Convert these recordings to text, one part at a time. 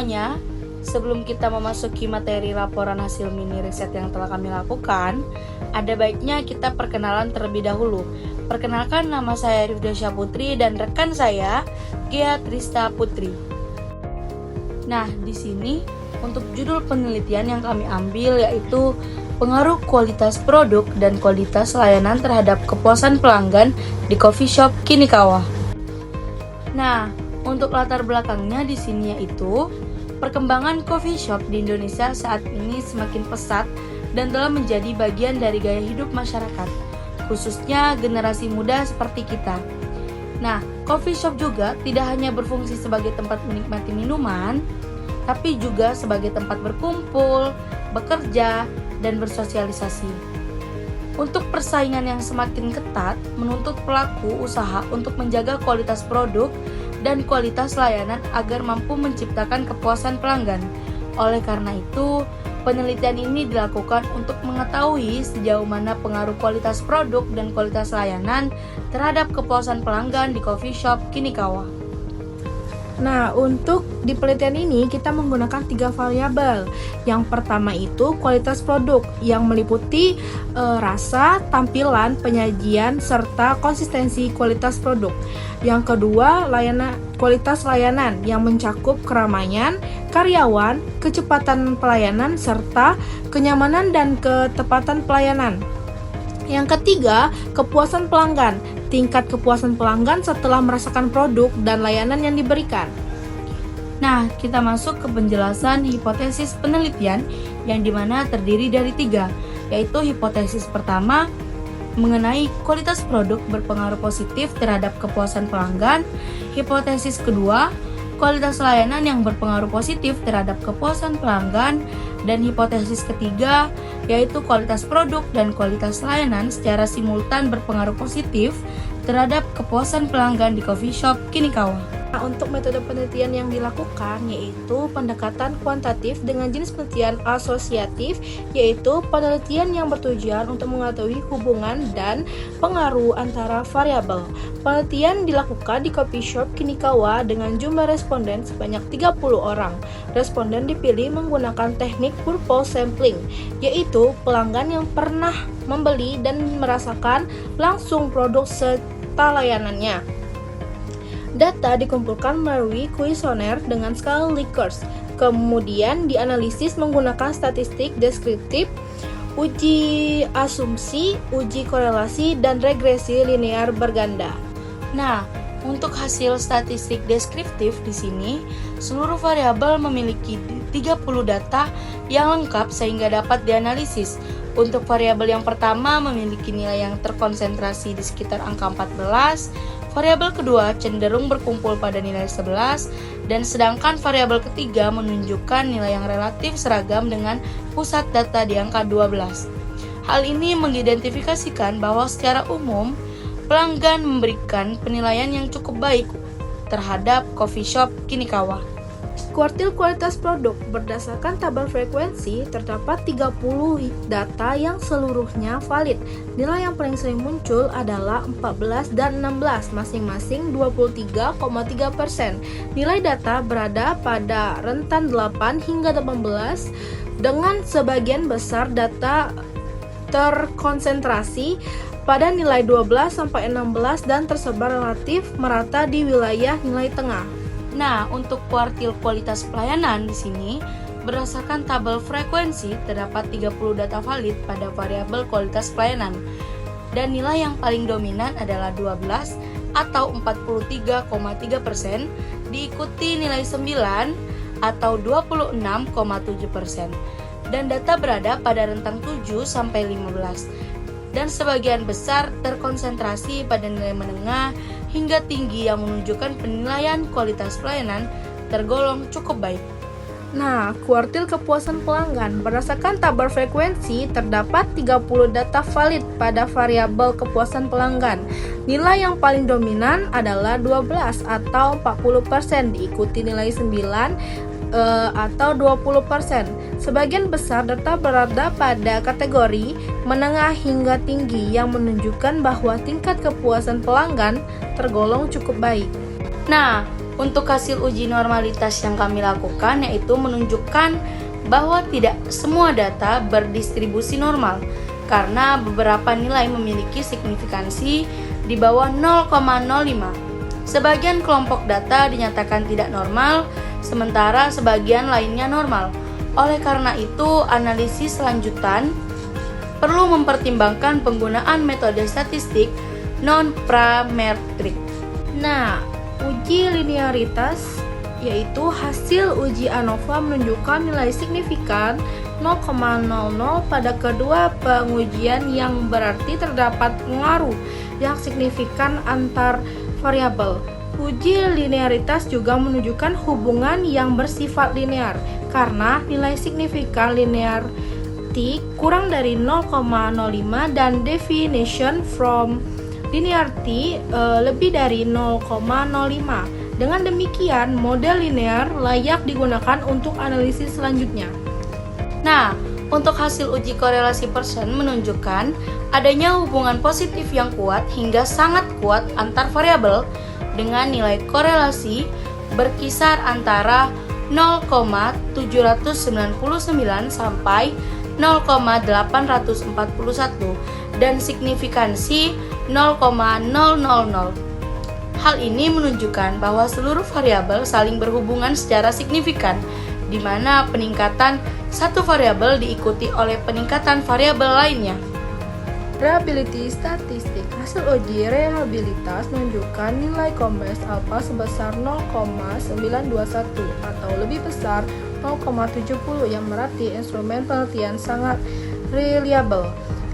semuanya, sebelum kita memasuki materi laporan hasil mini riset yang telah kami lakukan, ada baiknya kita perkenalan terlebih dahulu. Perkenalkan, nama saya Rifdasya Putri dan rekan saya Gia Trista Putri. Nah, di sini untuk judul penelitian yang kami ambil yaitu pengaruh kualitas produk dan kualitas layanan terhadap kepuasan pelanggan di coffee shop Kinikawa. Nah, untuk latar belakangnya di sini yaitu perkembangan coffee shop di Indonesia saat ini semakin pesat dan telah menjadi bagian dari gaya hidup masyarakat, khususnya generasi muda seperti kita. Nah, coffee shop juga tidak hanya berfungsi sebagai tempat menikmati minuman, tapi juga sebagai tempat berkumpul, bekerja, dan bersosialisasi. Untuk persaingan yang semakin ketat menuntut pelaku usaha untuk menjaga kualitas produk dan kualitas layanan agar mampu menciptakan kepuasan pelanggan. Oleh karena itu, penelitian ini dilakukan untuk mengetahui sejauh mana pengaruh kualitas produk dan kualitas layanan terhadap kepuasan pelanggan di coffee shop Kinikawa. Nah, untuk di penelitian ini kita menggunakan 3 variabel. Yang pertama itu kualitas produk yang meliputi rasa, tampilan, penyajian, serta konsistensi kualitas produk. Yang kedua, kualitas layanan yang mencakup keramaian, karyawan, kecepatan pelayanan, serta kenyamanan dan ketepatan pelayanan. Yang ketiga, kepuasan pelanggan, tingkat kepuasan pelanggan setelah merasakan produk dan layanan yang diberikan. Nah, kita masuk ke penjelasan hipotesis penelitian yang dimana terdiri dari 3, yaitu hipotesis pertama mengenai kualitas produk berpengaruh positif terhadap kepuasan pelanggan, hipotesis kedua kualitas layanan yang berpengaruh positif terhadap kepuasan pelanggan, dan hipotesis ketiga yaitu kualitas produk dan kualitas layanan secara simultan berpengaruh positif terhadap kepuasan pelanggan di coffee shop Kinikawa. Nah, untuk metode penelitian yang dilakukan yaitu pendekatan kuantitatif dengan jenis penelitian asosiatif, yaitu penelitian yang bertujuan untuk mengetahui hubungan dan pengaruh antara variabel. Penelitian dilakukan di coffee shop Kinikawa dengan jumlah responden sebanyak 30 orang. Responden dipilih menggunakan teknik purpose sampling, yaitu pelanggan yang pernah membeli dan merasakan langsung produk serta layanannya. Data dikumpulkan melalui kuesioner dengan skala Likert, kemudian dianalisis menggunakan statistik deskriptif, uji asumsi, uji korelasi, dan regresi linear berganda. Nah, untuk hasil statistik deskriptif di sini, seluruh variabel memiliki 30 data yang lengkap sehingga dapat dianalisis. Untuk variabel yang pertama memiliki nilai yang terkonsentrasi di sekitar angka 14, variabel kedua cenderung berkumpul pada nilai 11, dan sedangkan variabel ketiga menunjukkan nilai yang relatif seragam dengan pusat data di angka 12. Hal ini mengidentifikasikan bahwa secara umum pelanggan memberikan penilaian yang cukup baik terhadap coffee shop Kinikawa. Kuartil kualitas produk berdasarkan tabel frekuensi terdapat 30 data yang seluruhnya valid. Nilai yang paling sering muncul adalah 14 dan 16, masing-masing 23,3%. Nilai data berada pada rentan 8 hingga 18 dengan sebagian besar data terkonsentrasi pada nilai 12-16 dan tersebar relatif merata di wilayah nilai tengah. Nah, untuk kuartil kualitas pelayanan di sini, berdasarkan tabel frekuensi terdapat 30 data valid pada variabel kualitas pelayanan. Dan nilai yang paling dominan adalah 12 atau 43,3%, diikuti nilai 9 atau 26,7%. Dan data berada pada rentang 7 sampai 15. Dan sebagian besar terkonsentrasi pada nilai menengah hingga tinggi yang menunjukkan penilaian kualitas pelayanan tergolong cukup baik. Nah, kuartil kepuasan pelanggan berdasarkan tabel frekuensi terdapat 30 data valid pada variabel kepuasan pelanggan. Nilai yang paling dominan adalah 12 atau 40%, diikuti nilai 9 atau 20%. Sebagian besar data berada pada kategori menengah hingga tinggi yang menunjukkan bahwa tingkat kepuasan pelanggan tergolong cukup baik. Nah, Untuk hasil uji normalitas yang kami lakukan yaitu menunjukkan bahwa tidak semua data berdistribusi normal karena beberapa nilai memiliki signifikansi di bawah 0,05. Sebagian kelompok data dinyatakan tidak normal, sementara sebagian lainnya normal. Oleh karena itu, analisis lanjutan perlu mempertimbangkan penggunaan metode statistik non-parametrik. Nah, uji linearitas yaitu hasil uji ANOVA menunjukkan nilai signifikan 0,00 pada kedua pengujian yang berarti terdapat pengaruh yang signifikan antar variabel. Uji linearitas juga menunjukkan hubungan yang bersifat linear karena nilai signifikan linear T kurang dari 0,05 dan definition from linearity lebih dari 0,05. Dengan demikian, model linear layak digunakan untuk analisis selanjutnya. Nah, untuk hasil uji korelasi Pearson menunjukkan adanya hubungan positif yang kuat hingga sangat kuat antar variabel dengan nilai korelasi berkisar antara 0,799 sampai 0,841 dan signifikansi 0,000. Hal ini menunjukkan bahwa seluruh variabel saling berhubungan secara signifikan, di mana peningkatan satu variabel diikuti oleh peningkatan variabel lainnya. Reliability statistik. Hasil uji reliabilitas menunjukkan nilai Combes alpha sebesar 0,921 atau lebih besar 0,70 yang berarti instrumen penelitian sangat reliable.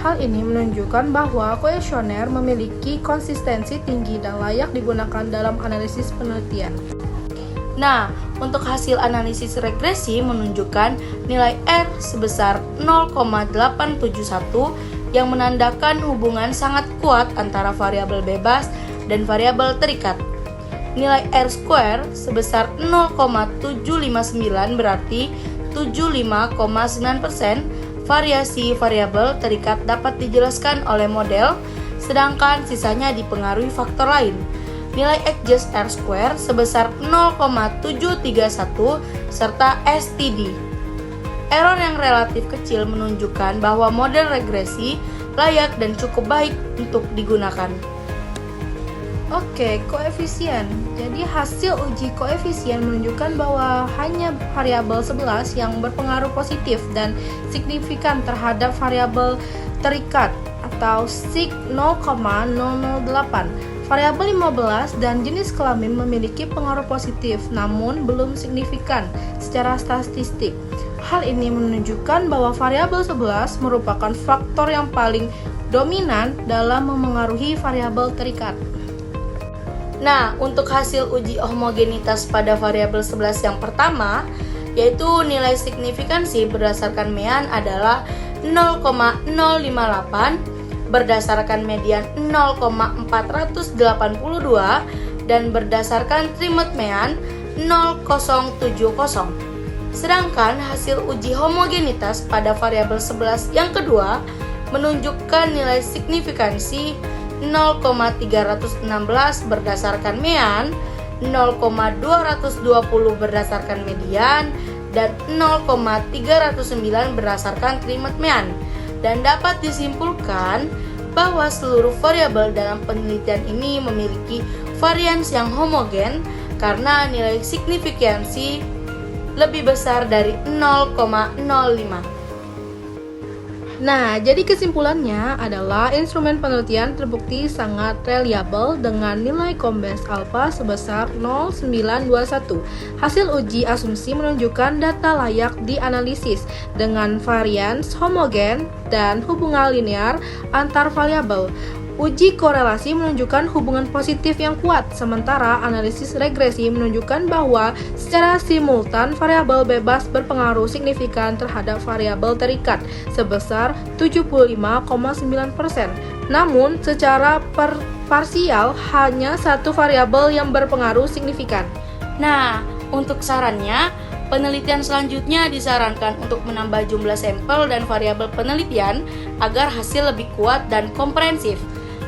Hal ini menunjukkan bahwa kuesioner memiliki konsistensi tinggi dan layak digunakan dalam analisis penelitian. Nah, untuk hasil analisis regresi menunjukkan nilai R sebesar 0,871 yang menandakan hubungan sangat kuat antara variabel bebas dan variabel terikat. Nilai R square sebesar 0,759 berarti 75,9%. Variasi variabel terikat dapat dijelaskan oleh model, sedangkan sisanya dipengaruhi faktor lain. Nilai adjust R square sebesar 0,731 serta STD. Error yang relatif kecil menunjukkan bahwa model regresi layak dan cukup baik untuk digunakan. Oke, koefisien. Jadi hasil uji koefisien menunjukkan bahwa hanya variabel 11 yang berpengaruh positif dan signifikan terhadap variabel terikat atau sig 0,008. Variabel 15 dan jenis kelamin memiliki pengaruh positif namun belum signifikan secara statistik. Hal ini menunjukkan bahwa variabel 11 merupakan faktor yang paling dominan dalam memengaruhi variabel terikat. Nah, untuk hasil uji homogenitas pada variabel 11 yang pertama, yaitu nilai signifikansi berdasarkan mean adalah 0,058, berdasarkan median 0,482, dan berdasarkan trimmed mean 0,070. Sedangkan hasil uji homogenitas pada variabel 11 yang kedua menunjukkan nilai signifikansi 0,316 berdasarkan mean, 0,220 berdasarkan median, dan 0,309 berdasarkan trimmed mean. Dan dapat disimpulkan bahwa seluruh variabel dalam penelitian ini memiliki varians yang homogen karena nilai signifikansi lebih besar dari 0,05. Nah, jadi kesimpulannya adalah instrumen penelitian terbukti sangat reliable dengan nilai Combes alpha sebesar 0,921. Hasil uji asumsi menunjukkan data layak dianalisis dengan varians homogen dan hubungan linear antar variabel. Uji korelasi menunjukkan hubungan positif yang kuat, sementara analisis regresi menunjukkan bahwa secara simultan variabel bebas berpengaruh signifikan terhadap variabel terikat sebesar 75,9%. Namun, secara parsial hanya satu variabel yang berpengaruh signifikan. Nah, untuk sarannya, penelitian selanjutnya disarankan untuk menambah jumlah sampel dan variabel penelitian agar hasil lebih kuat dan komprehensif.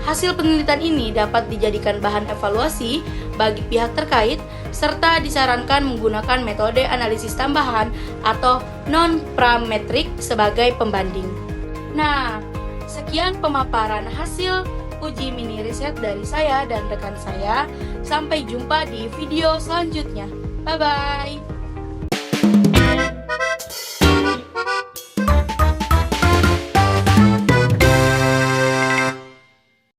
Hasil penelitian ini dapat dijadikan bahan evaluasi bagi pihak terkait serta disarankan menggunakan metode analisis tambahan atau non-parametrik sebagai pembanding. Nah, sekian pemaparan hasil uji mini riset dari saya dan rekan saya. Sampai jumpa di video selanjutnya. Bye-bye.